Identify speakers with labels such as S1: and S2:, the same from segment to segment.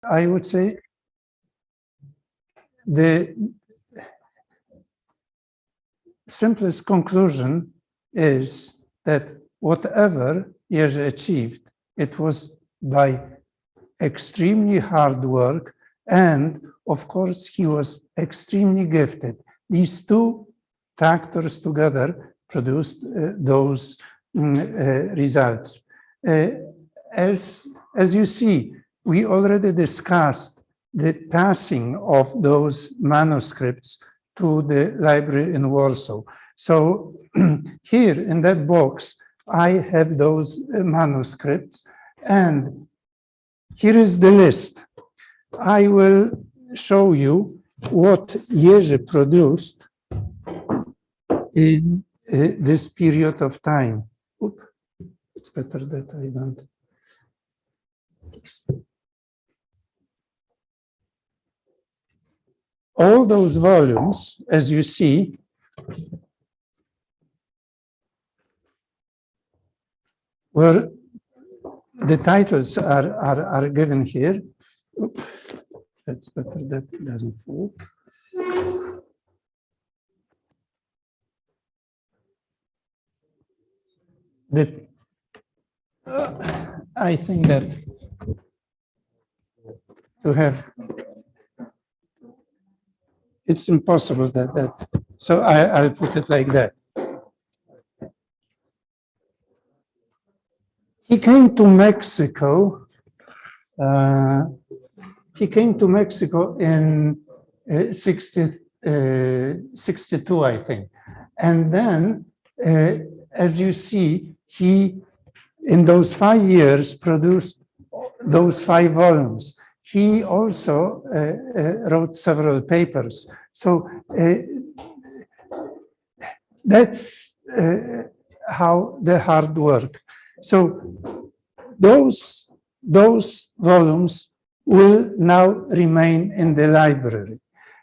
S1: I would say the simplest conclusion is that whatever Jerzy achieved, it was by extremely hard work, and of course he was extremely gifted. These two factors together produced those results. As you see, we already discussed the passing of those manuscripts to the library in Warsaw. So here in that box, I have those manuscripts, and here is the list. I will show you what Jerzy produced in this period of time. Oop, it's better that I don't. All those volumes, as you see, were the titles are given here. Oops, that's better that it doesn't fall. I think that to have, it's impossible that so I'll put it like that. He came to Mexico. He came to Mexico in 62, I think, and then, as you see, he, in those 5 years, produced those 5 volumes. He also wrote several papers. So that's how the hard work. So those volumes will now remain in the library.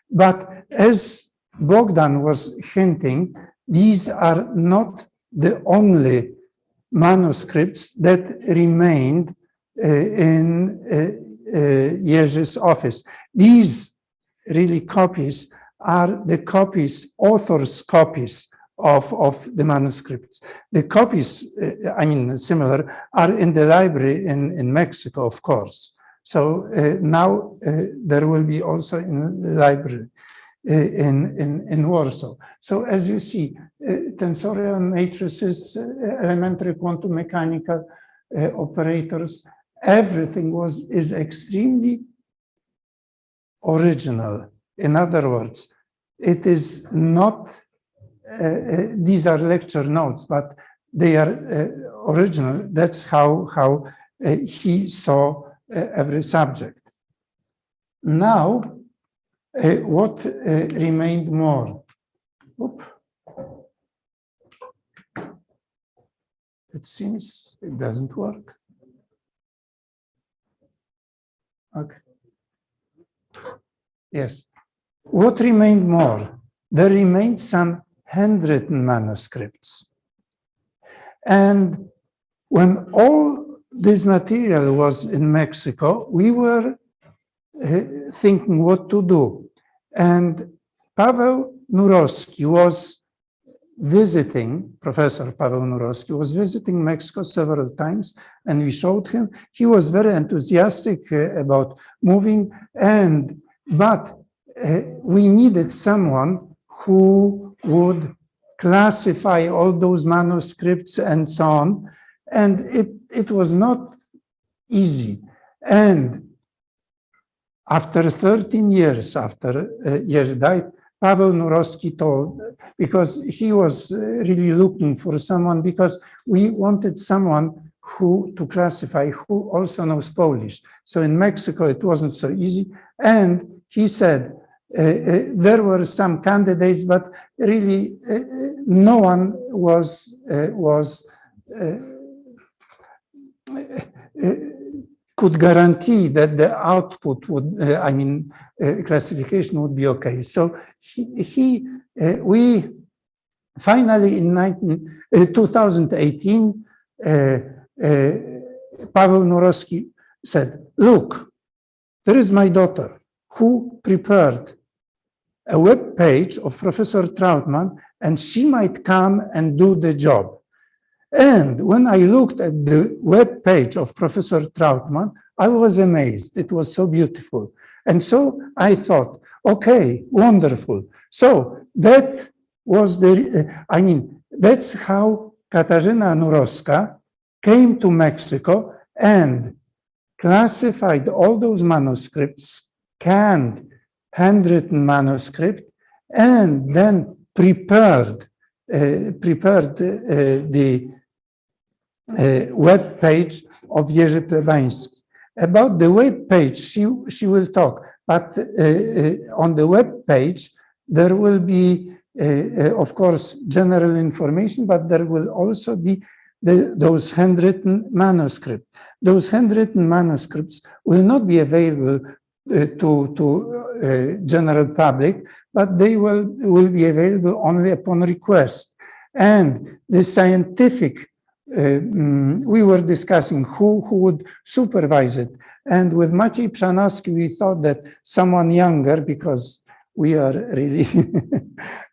S1: But as Boghdan was hinting, these are not the only manuscripts that remained in Jerzy's office. These really copies are the copies, author's copies of the manuscripts. The copies, I mean, similar, are in the library in Mexico, of course. So now there will be also in the library in Warsaw. So as you see, tensorial matrices, elementary quantum mechanical operators, everything is extremely original. In other words, it is not, these are lecture notes, but they are original. That's how he saw every subject. Now, what remained more? Oop. It seems it doesn't work. Okay. Yes. What remained more? There remained some handwritten manuscripts. And when all this material was in Mexico, we were thinking what to do. And Paweł Nurowski was visiting, Professor Paweł Nurowski was visiting Mexico several times, and we showed him. He was very enthusiastic about moving, but we needed someone who would classify all those manuscripts and so on. And it was not easy. And after 13 years after Jerzy died, Paweł Nurowski told, because he was really looking for someone, because we wanted someone to classify, who also knows Polish. So in Mexico, it wasn't so easy. And he said, there were some candidates, but really no one could guarantee that the output would, classification would be okay. So we finally in 2018, Paweł Nurowski said, look, there is my daughter who prepared a web page of Professor Trautmann, and she might come and do the job. And when I looked at the web page of Professor Trautmann, I was amazed. It was so beautiful. And so I thought, okay, wonderful. So that was that's how Katarzyna Nurowska came to Mexico and classified all those manuscripts, scanned handwritten manuscript, and then prepared the web page of Jerzy Plebanski. About the web page, she will talk, but on the web page, there will be, of course, general information, but there will also be those handwritten manuscripts. Those handwritten manuscripts will not be available to general public, but they will be available only upon request. And the scientific, we were discussing who would supervise it. And with Maciej Przanowski, we thought that someone younger, because we are really,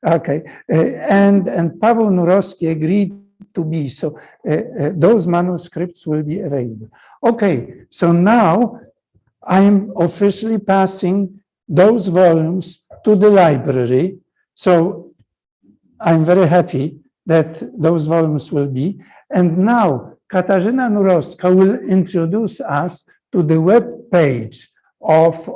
S1: okay. And Paweł Nurowski agreed to be, so those manuscripts will be available. Okay, so now I am officially passing those volumes to the library. So I'm very happy that those volumes will be. And now Katarzyna Nurowska will introduce us to the web page of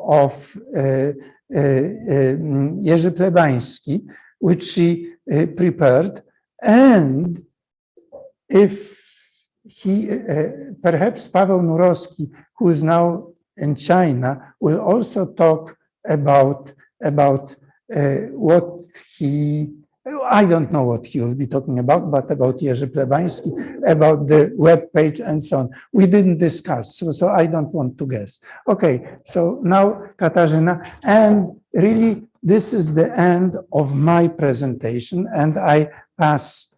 S1: Jerzy Plebanski, which she prepared. And if he, perhaps Paweł Nurowski, who is now in China, will also talk about what he, I don't know what he will be talking about, but about Jerzy Plebanski, about the web page and so on. We didn't discuss, so I don't want to guess. Okay, so now Katarzyna, and really this is the end of my presentation, and I pass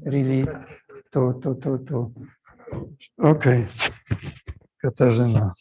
S1: really to okay, Katarzyna.